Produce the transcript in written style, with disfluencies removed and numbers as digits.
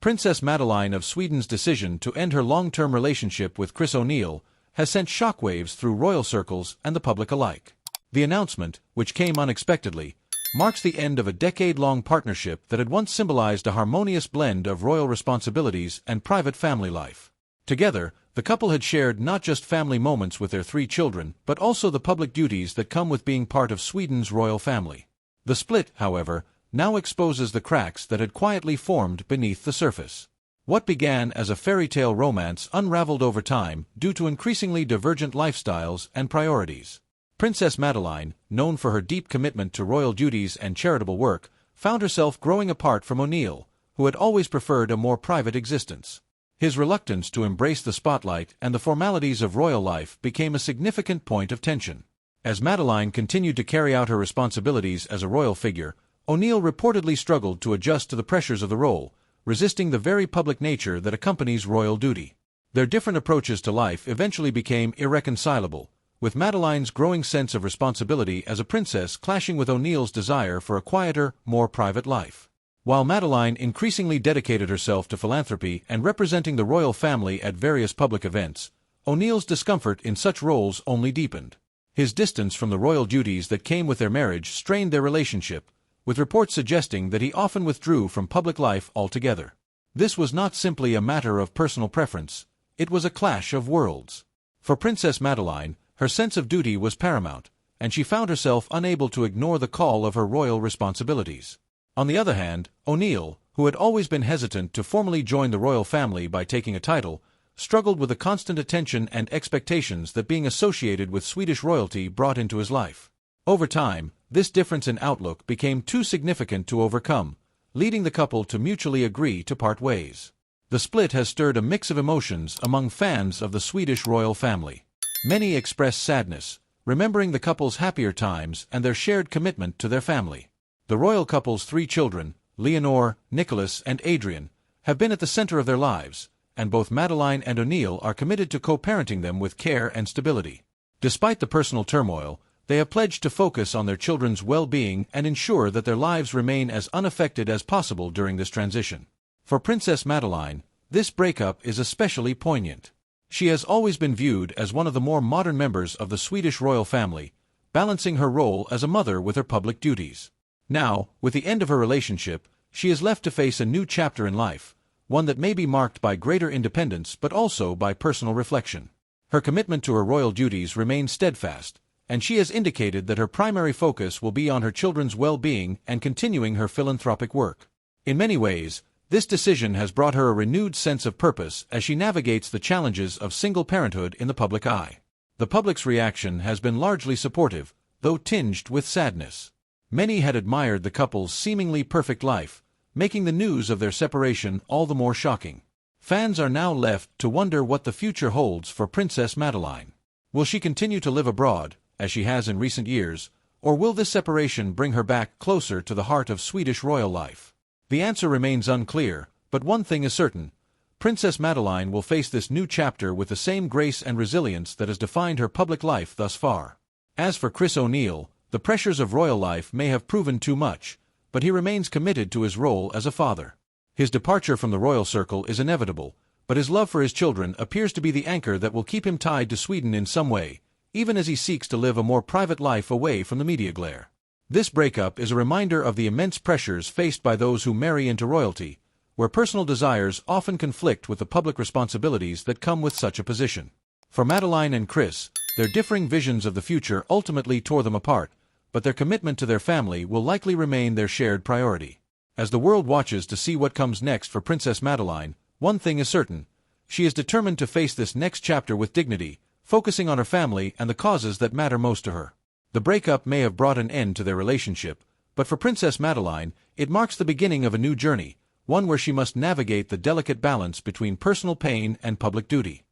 Princess Madeleine of Sweden's decision to end her long-term relationship with Chris O'Neill has sent shockwaves through royal circles and the public alike. The announcement, which came unexpectedly, marks the end of a decade-long partnership that had once symbolized a harmonious blend of royal responsibilities and private family life. Together, the couple had shared not just family moments with their 3 children, but also the public duties that come with being part of Sweden's royal family. The split, however, now exposes the cracks that had quietly formed beneath the surface. What began as a fairy tale romance unraveled over time due to increasingly divergent lifestyles and priorities. Princess Madeleine, known for her deep commitment to royal duties and charitable work, found herself growing apart from O'Neill, who had always preferred a more private existence. His reluctance to embrace the spotlight and the formalities of royal life became a significant point of tension. As Madeleine continued to carry out her responsibilities as a royal figure, O'Neill reportedly struggled to adjust to the pressures of the role, resisting the very public nature that accompanies royal duty. Their different approaches to life eventually became irreconcilable, with Madeleine's growing sense of responsibility as a princess clashing with O'Neill's desire for a quieter, more private life. While Madeleine increasingly dedicated herself to philanthropy and representing the royal family at various public events, O'Neill's discomfort in such roles only deepened. His distance from the royal duties that came with their marriage strained their relationship, with reports suggesting that he often withdrew from public life altogether. This was not simply a matter of personal preference, it was a clash of worlds. For Princess Madeleine, her sense of duty was paramount, and she found herself unable to ignore the call of her royal responsibilities. On the other hand, O'Neill, who had always been hesitant to formally join the royal family by taking a title, struggled with the constant attention and expectations that being associated with Swedish royalty brought into his life. Over time, this difference in outlook became too significant to overcome, leading the couple to mutually agree to part ways. The split has stirred a mix of emotions among fans of the Swedish royal family. Many express sadness, remembering the couple's happier times and their shared commitment to their family. The royal couple's 3 children, Leonor, Nicholas, and Adrian, have been at the center of their lives, and both Madeleine and O'Neill are committed to co-parenting them with care and stability. Despite the personal turmoil, they have pledged to focus on their children's well-being and ensure that their lives remain as unaffected as possible during this transition. For Princess Madeleine, this breakup is especially poignant. She has always been viewed as one of the more modern members of the Swedish royal family, balancing her role as a mother with her public duties. Now, with the end of her relationship, she is left to face a new chapter in life, one that may be marked by greater independence but also by personal reflection. Her commitment to her royal duties remains steadfast, and she has indicated that her primary focus will be on her children's well-being and continuing her philanthropic work. In many ways, this decision has brought her a renewed sense of purpose as she navigates the challenges of single parenthood in the public eye. The public's reaction has been largely supportive, though tinged with sadness. Many had admired the couple's seemingly perfect life, making the news of their separation all the more shocking. Fans are now left to wonder what the future holds for Princess Madeleine. Will she continue to live abroad, as she has in recent years, or will this separation bring her back closer to the heart of Swedish royal life? The answer remains unclear, but one thing is certain: Princess Madeleine will face this new chapter with the same grace and resilience that has defined her public life thus far. As for Chris O'Neill, the pressures of royal life may have proven too much, but he remains committed to his role as a father. His departure from the royal circle is inevitable, but his love for his children appears to be the anchor that will keep him tied to Sweden in some way, even as he seeks to live a more private life away from the media glare. This breakup is a reminder of the immense pressures faced by those who marry into royalty, where personal desires often conflict with the public responsibilities that come with such a position. For Madeleine and Chris, their differing visions of the future ultimately tore them apart, but their commitment to their family will likely remain their shared priority. As the world watches to see what comes next for Princess Madeleine, one thing is certain: she is determined to face this next chapter with dignity, focusing on her family and the causes that matter most to her. The breakup may have brought an end to their relationship, but for Princess Madeleine, it marks the beginning of a new journey, one where she must navigate the delicate balance between personal pain and public duty.